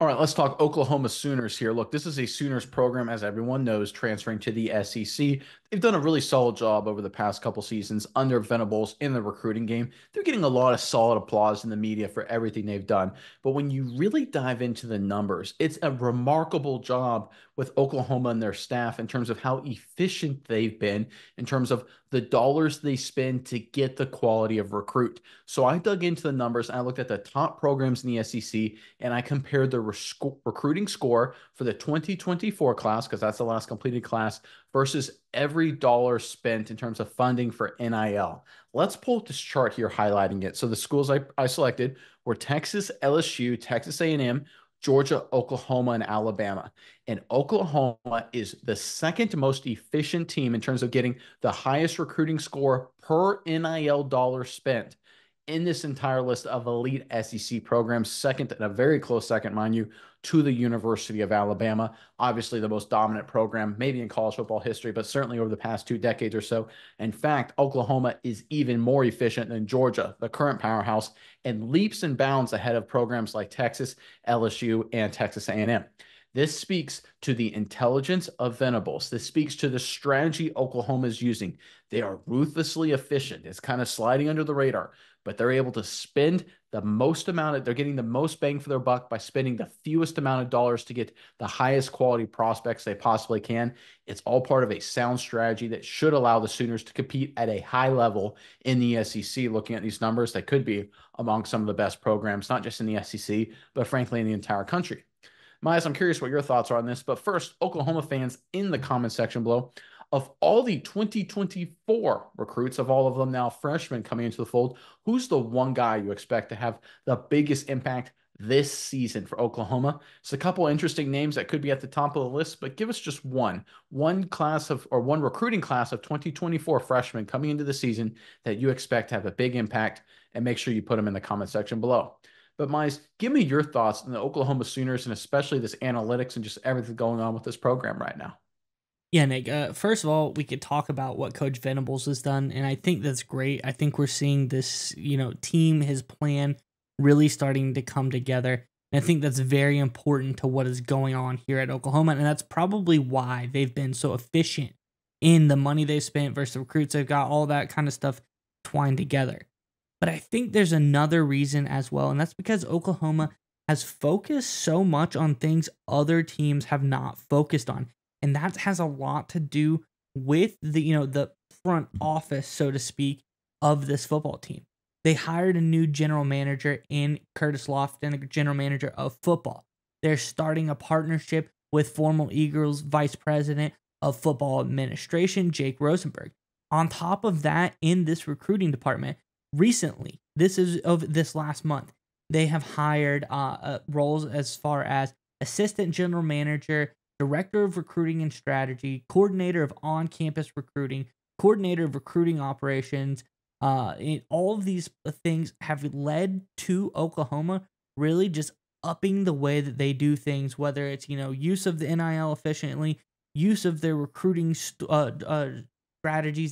All right, let's talk Oklahoma Sooners here. Look, this is a Sooners program, as everyone knows, transferring to the SEC. They've done a really solid job over the past couple seasons under Venables in the recruiting game. They're getting a lot of solid applause in the media for everything they've done. But when you really dive into the numbers, it's a remarkable job with Oklahoma and their staff in terms of how efficient they've been, in terms of the dollars they spend to get the quality of recruit. So I dug into the numbers and I looked at the top programs in the SEC and I compared the recruiting score for the 2024 class, because that's the last completed class, versus every dollar spent in terms of funding for NIL. Let's pull up this chart here highlighting it. So the schools I selected were Texas, LSU, Texas A&M, Georgia, Oklahoma, and Alabama. And Oklahoma is the second most efficient team in terms of getting the highest recruiting score per NIL dollar spent in this entire list of elite SEC programs, second and a very close second, mind you, to the University of Alabama. Obviously, the most dominant program, maybe in college football history, but certainly over the past 2 decades or so. In fact, Oklahoma is even more efficient than Georgia, the current powerhouse, and leaps and bounds ahead of programs like Texas, LSU, and Texas A&M. This speaks to the intelligence of Venables. This speaks to the strategy Oklahoma is using. They are ruthlessly efficient. It's kind of sliding under the radar, but they're able to spend the most amount they're getting the most bang for their buck by spending the fewest amount of dollars to get the highest quality prospects they possibly can. It's all part of a sound strategy that should allow the Sooners to compete at a high level in the SEC. Looking at these numbers, they could be among some of the best programs, not just in the SEC, but frankly in the entire country. Miles, I'm curious what your thoughts are on this. But first, Oklahoma fans in the comment section below, of all the 2024 recruits, of all of them now freshmen coming into the fold, who's the one guy you expect to have the biggest impact this season for Oklahoma? It's a couple interesting names that could be at the top of the list, but give us just one class of, or one recruiting class of 2024 freshmen coming into the season that you expect to have a big impact, and make sure you put them in the comment section below. But Mize, give me your thoughts on the Oklahoma Sooners and especially this analytics and just everything going on with this program right now. Yeah, Nick. First of all, we could talk about what Coach Venables has done, and I think that's great. I think we're seeing this, team, his plan, really starting to come together. And I think that's very important to what is going on here at Oklahoma, and that's probably why they've been so efficient in the money they've spent versus the recruits they've got, all that kind of stuff twined together. But I think there's another reason as well, and that's because Oklahoma has focused so much on things other teams have not focused on. And that has a lot to do with the front office, so to speak, of this football team. They hired a new general manager in Curtis Lofton, a general manager of football. They're starting a partnership with former Eagles vice president of football administration, Jake Rosenberg. On top of that, in this recruiting department, recently, this is of this last month, they have hired roles as far as assistant general manager, director of recruiting and strategy, coordinator of on-campus recruiting, coordinator of recruiting operations. All of these things have led to Oklahoma really just upping the way that they do things, whether it's use of the NIL efficiently, use of their recruiting strategies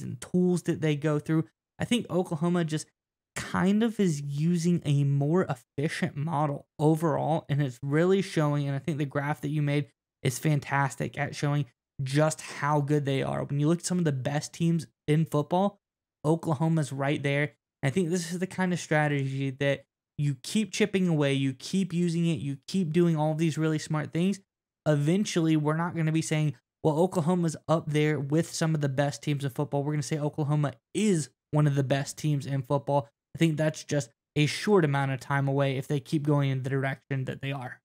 and tools that they go through. I think Oklahoma just kind of is using a more efficient model overall, and it's really showing. And I think the graph that you made is fantastic at showing just how good they are. When you look at some of the best teams in football, Oklahoma's right there. I think this is the kind of strategy that you keep chipping away, you keep using it, you keep doing all these really smart things. Eventually, we're not going to be saying, well, Oklahoma's up there with some of the best teams in football. We're going to say Oklahoma is one of the best teams in football. I think that's just a short amount of time away if they keep going in the direction that they are.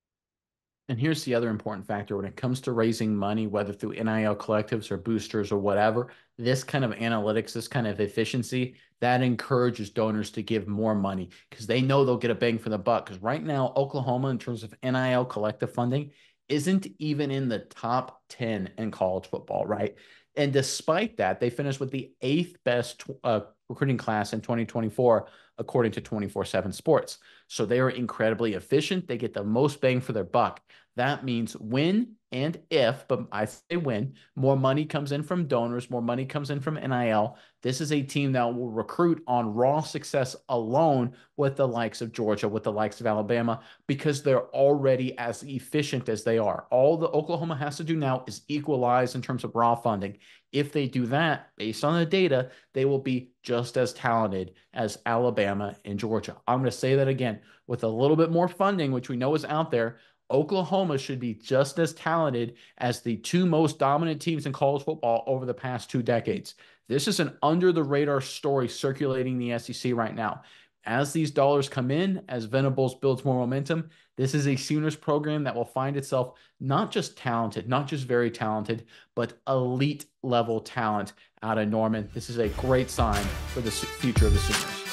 And here's the other important factor when it comes to raising money, whether through NIL collectives or boosters or whatever, this kind of analytics, this kind of efficiency, that encourages donors to give more money because they know they'll get a bang for the buck. Because right now, Oklahoma, in terms of NIL collective funding, isn't even in the top 10 in college football, right? And despite that, they finished with the eighth best recruiting class in 2024, according to 24/7 Sports. So they are incredibly efficient. They get the most bang for their buck. That means when and if, but I say when, more money comes in from donors, more money comes in from NIL. This is a team that will recruit on raw success alone with the likes of Georgia, with the likes of Alabama, because they're already as efficient as they are. All the Oklahoma has to do now is equalize in terms of raw funding. If they do that, based on the data, they will be just as talented as Alabama and Georgia. I'm going to say that again. With a little bit more funding, which we know is out there, Oklahoma should be just as talented as the two most dominant teams in college football over the past 2 decades. This is an under the radar story circulating the SEC right now. As these dollars come in, as Venables builds more momentum, this is a Sooners program that will find itself not just talented, not just very talented, but elite level talent out of Norman. This is a great sign for the future of the Sooners.